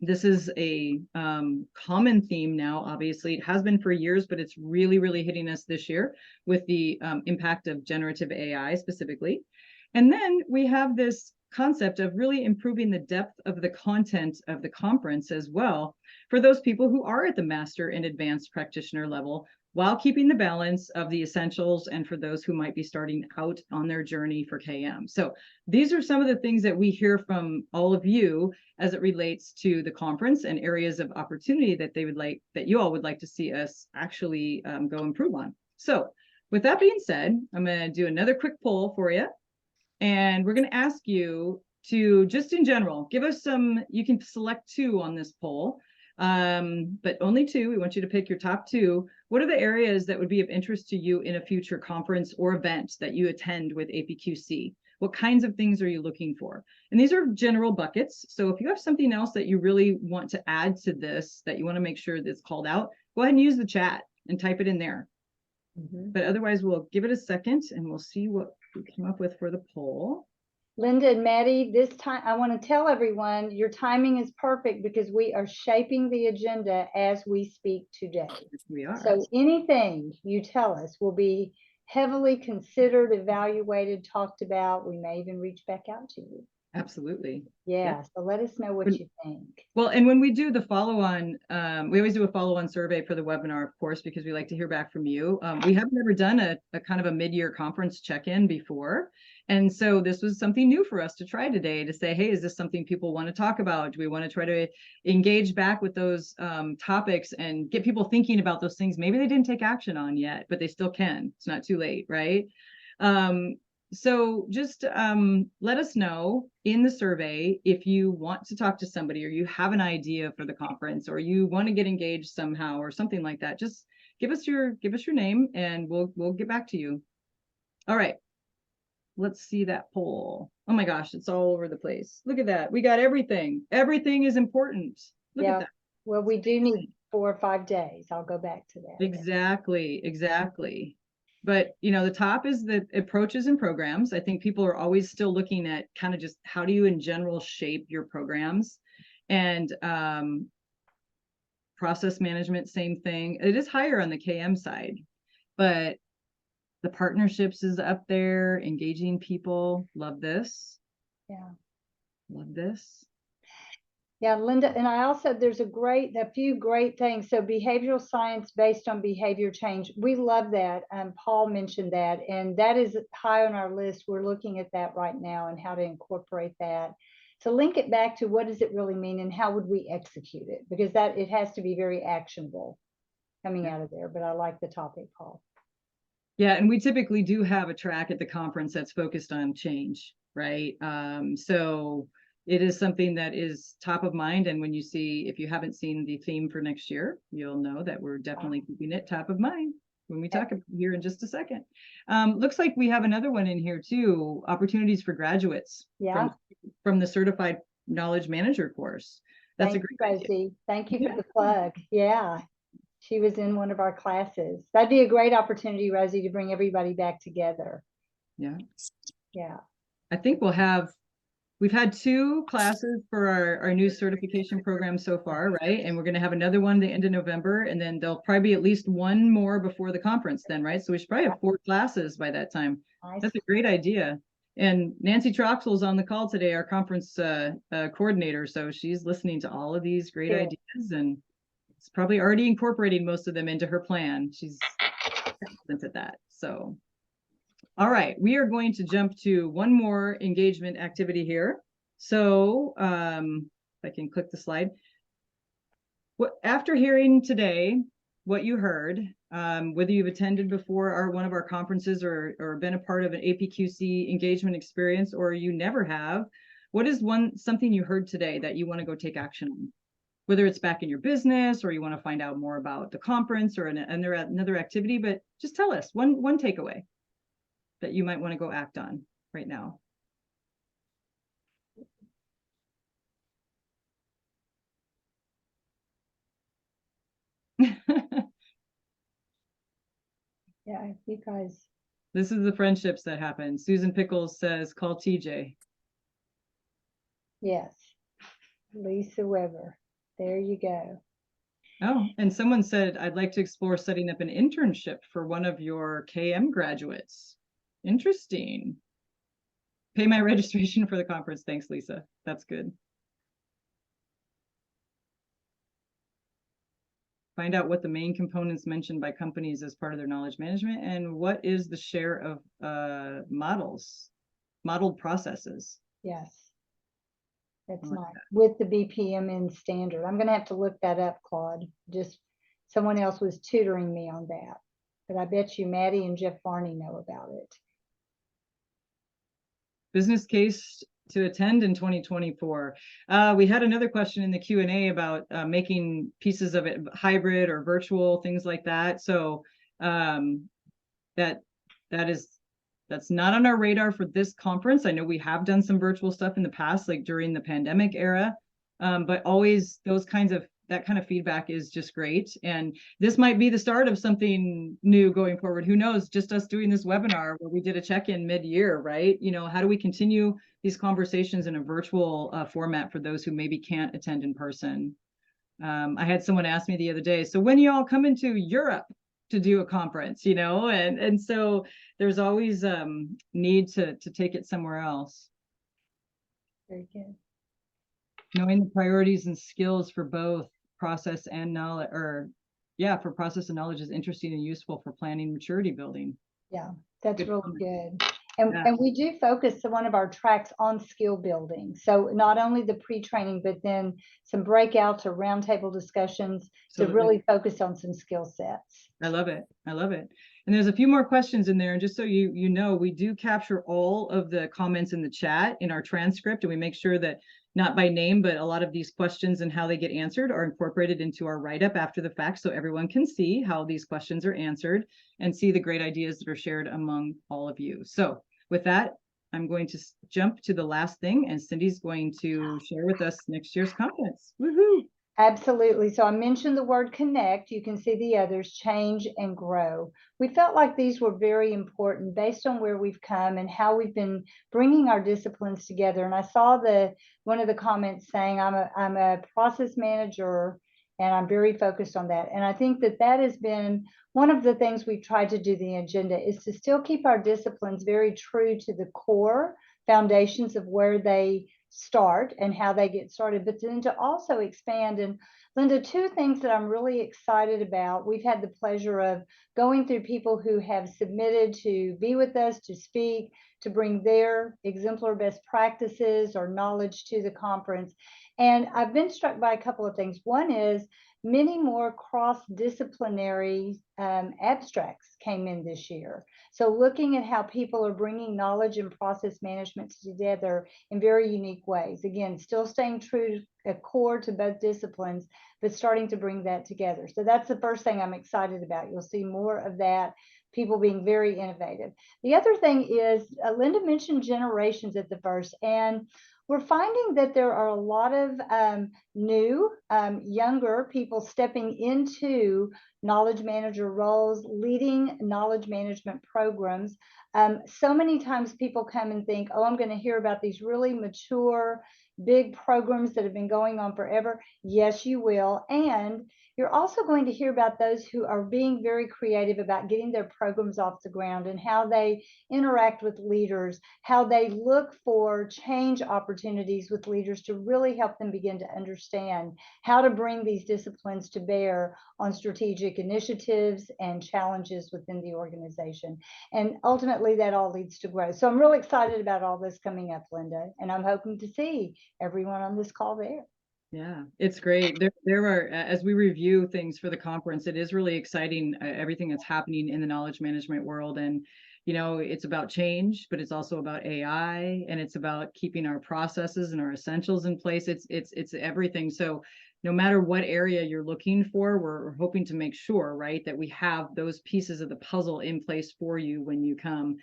This is a common theme now, obviously. It has been for years, but it's really, really hitting us this year with the impact of generative AI specifically. And then we have this concept of really improving the depth of the content of the conference as well for those people who are at the master and advanced practitioner level, while keeping the balance of the essentials and for those who might be starting out on their journey for KM. So these are some of the things that we hear from all of you as it relates to the conference and areas of opportunity that that you all would like to see us actually go improve on. So with that being said, I'm going to do another quick poll for you. And we're going to ask you to, just in general, give us you can select 2 on this poll, but only 2. We want you to pick your top 2. What are the areas that would be of interest to you in a future conference or event that you attend with APQC? What kinds of things are you looking for? And these are general buckets. So if you have something else that you really want to add to this, that you want to make sure that's called out, go ahead and use the chat and type it in there. But otherwise, we'll give it a second and we'll see what we came up with for the poll. Lynda and Maddie, this time I want to tell everyone your timing is perfect because we are shaping the agenda as we speak today. Yes, we are. So anything you tell us will be heavily considered, evaluated, talked about. We may even reach back out to you. Absolutely. Yeah, so let us know what you think. Well, and when we do the follow-on, we always do a follow-on survey for the webinar, of course, because we like to hear back from you. We have never done a kind of a mid-year conference check-in before. And so this was something new for us to try today to say, hey, is this something people want to talk about? Do we want to try to engage back with those topics and get people thinking about those things maybe they didn't take action on yet, but they still can. It's not too late, right? So just let us know in the survey if you want to talk to somebody or you have an idea for the conference or you want to get engaged somehow or something like that. Just give us your name and we'll get back to you. All right. Let's see that poll. Oh my gosh, it's all over the place. Look at that. We got everything. Everything is important. Look at that. Well, we do need 4 or 5 days. I'll go back to that. Exactly. But, the top is the approaches and programs. I think people are always still looking at kind of just how do you in general shape your programs, and process management, same thing. It is higher on the KM side, but the partnerships is up there, engaging people. Love this. Yeah. Love this. Yeah, Lynda, and I also, there's a few great things. So behavioral science based on behavior change. We love that. Paul mentioned that, and that is high on our list. We're looking at that right now and how to incorporate that. To link it back to what does it really mean and how would we execute it? Because it has to be very actionable coming out of there. But I like the topic, Paul. Yeah, and we typically do have a track at the conference that's focused on change, right? So it is something that is top of mind. And when if you haven't seen the theme for next year, you'll know that we're definitely keeping it top of mind when we talk about here in just a second. Looks like we have another one in here too, opportunities for graduates from the Certified Knowledge Manager course. That's a great idea. Thank you for the plug. Yeah, she was in one of our classes. That'd be a great opportunity, Rosie, to bring everybody back together. Yeah. I think we've had 2 classes for our new certification program so far, right? And we're going to have another one the end of November, and then there'll probably be at least one more before the conference then, right? So we should probably have 4 classes by that time. Nice. That's a great idea. And Nancy Troxel's on the call today, our conference coordinator. So she's listening to all of these great ideas, and it's probably already incorporating most of them into her plan. She's excellent at that. So all right, we are going to jump to one more engagement activity here. So if I can click the slide. After hearing today what you heard, whether you've attended before one of our conferences or been a part of an APQC engagement experience, or you never have, what is something you heard today that you want to go take action on? Whether it's back in your business or you want to find out more about the conference or another activity, but just tell us one takeaway that you might want to go act on right now. Yeah, you guys. This is the friendships that happen. Susan Pickles says, call TJ. Yes. Lisa Weber. There you go. Oh, and someone said, I'd like to explore setting up an internship for one of your KM graduates. Interesting. Pay my registration for the conference. Thanks, Lisa. That's good. Find out what the main components mentioned by companies as part of their knowledge management and what is the share of modeled processes. Yes. That's like nice. With the BPMN standard. I'm going to have to look that up, Claude. Just someone else was tutoring me on that. But I bet you Maddie and Jeff Varney know about it. Business case to attend in 2024. We had another question in the Q&A about making pieces of it hybrid or virtual, things like that. So that's not on our radar for this conference. I know we have done some virtual stuff in the past, like during the pandemic era, but always that kind of feedback is just great. And this might be the start of something new going forward. Who knows? Just us doing this webinar where we did a check-in mid-year, right? You know, how do we continue these conversations in a virtual format for those who maybe can't attend in person? I had someone ask me the other day, so when you all come into Europe to do a conference, you know, and so there's always need to take it somewhere else. Very good. Knowing the priorities and skills for both process and knowledge, for process and knowledge is interesting and useful for planning maturity building. Yeah, that's Good really comment. good. And we do focus on one of our tracks on skill building. So not only the pre-training, but then some breakouts or roundtable discussions to really focus on some skill sets. I love it. I love it. And there's a few more questions in there. And just so you know, we do capture all of the comments in the chat in our transcript, and we make sure that not by name, but a lot of these questions and how they get answered are incorporated into our write-up after the fact, so everyone can see how these questions are answered and see the great ideas that are shared among all of you. So with that, I'm going to jump to the last thing, and Cindy's going to share with us next year's conference. Woohoo! Absolutely. So I mentioned the word connect. You can see the others, change and grow. We felt like these were very important based on where we've come and how we've been bringing our disciplines together. And I saw one of the comments saying, I'm a process manager and I'm very focused on that. And I think that has been one of the things we've tried to do the agenda is to still keep our disciplines very true to the core foundations of where they start and how they get started, but then to also expand. And Lynda, two things that I'm really excited about. We've had the pleasure of going through people who have submitted to be with us, to speak, to bring their exemplar best practices or knowledge to the conference. And I've been struck by a couple of things. One is many more cross-disciplinary abstracts came in this year. So looking at how people are bringing knowledge and process management together in very unique ways. Again, still staying true to a core to both disciplines, but starting to bring that together. So that's the first thing I'm excited about. You'll see more of that, people being very innovative. The other thing is, Lynda mentioned generations at the first, and we're finding that there are a lot of new, younger people stepping into knowledge manager roles, leading knowledge management programs. So many times people come and think, oh, I'm going to hear about these really mature, big programs that have been going on forever. Yes, you will. And you're also going to hear about those who are being very creative about getting their programs off the ground and how they interact with leaders, how they look for change opportunities with leaders to really help them begin to understand how to bring these disciplines to bear on strategic initiatives and challenges within the organization. And ultimately, that all leads to growth. So I'm really excited about all this coming up, Lynda, and I'm hoping to see everyone on this call there. Yeah, it's great. There are, as we review things for the conference, it is really exciting, everything that's happening in the knowledge management world. And it's about change, but it's also about AI, and it's about keeping our processes and our essentials in place. It's everything. So no matter what area you're looking for, we're hoping to make sure, right, that we have those pieces of the puzzle in place for you when you come.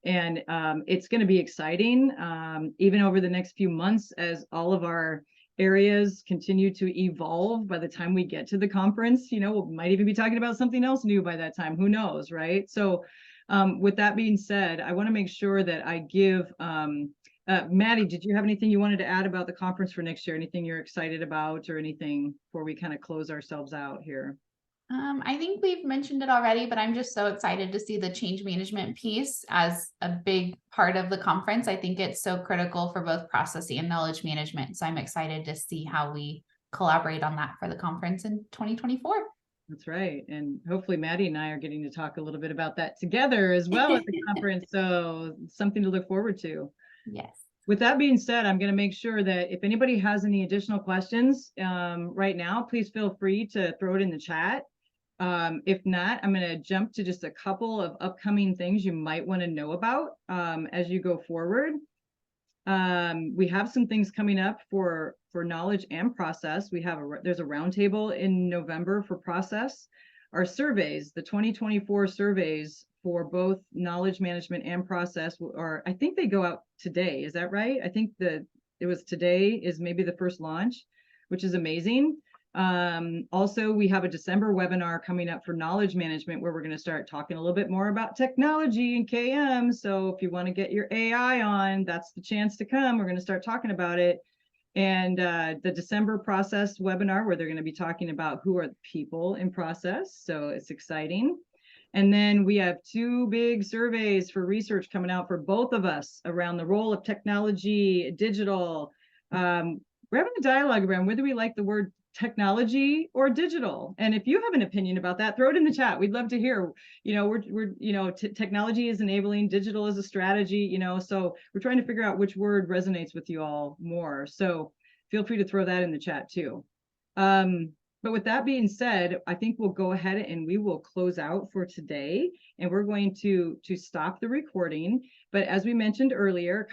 And it's going to be exciting, even over the next few months, as all of our areas continue to evolve. By the time we get to the conference, we might even be talking about something else new by that time. Who knows, right? So with that being said, I want to make sure that I give Maddie, did you have anything you wanted to add about the conference for next year? Anything you're excited about, or anything before we kind of close ourselves out here? I think we've mentioned it already, but I'm just so excited to see the change management piece as a big part of the conference. I think it's so critical for both process and knowledge management. So I'm excited to see how we collaborate on that for the conference in 2024. That's right. And hopefully Maddie and I are getting to talk a little bit about that together as well at the conference. So something to look forward to. Yes. With that being said, I'm going to make sure that if anybody has any additional questions right now, please feel free to throw it in the chat. If not, I'm going to jump to just a couple of upcoming things you might want to know about as you go forward. We have some things coming up for knowledge and process. There's a roundtable in November for process. Our surveys, the 2024 surveys for both knowledge management and process, I think they go out today. Is that right? I think it was today is maybe the first launch, which is amazing. Also, we have a December webinar coming up for knowledge management, where we're going to start talking a little bit more about technology and KM. So if you want to get your AI on, that's the chance to come. We're going to start talking about it. And the December process webinar, where they're going to be talking about who are the people in process. So it's exciting. And then we have 2 big surveys for research coming out for both of us around the role of technology, digital. We're having a dialogue around whether we like the word technology or digital. And if you have an opinion about that, throw it in the chat. We'd love to hear. Technology is enabling, digital is a strategy, so we're trying to figure out which word resonates with you all more. So feel free to throw that in the chat too. But with that being said, I think we'll go ahead and we will close out for today, and we're going to stop the recording. But as we mentioned earlier,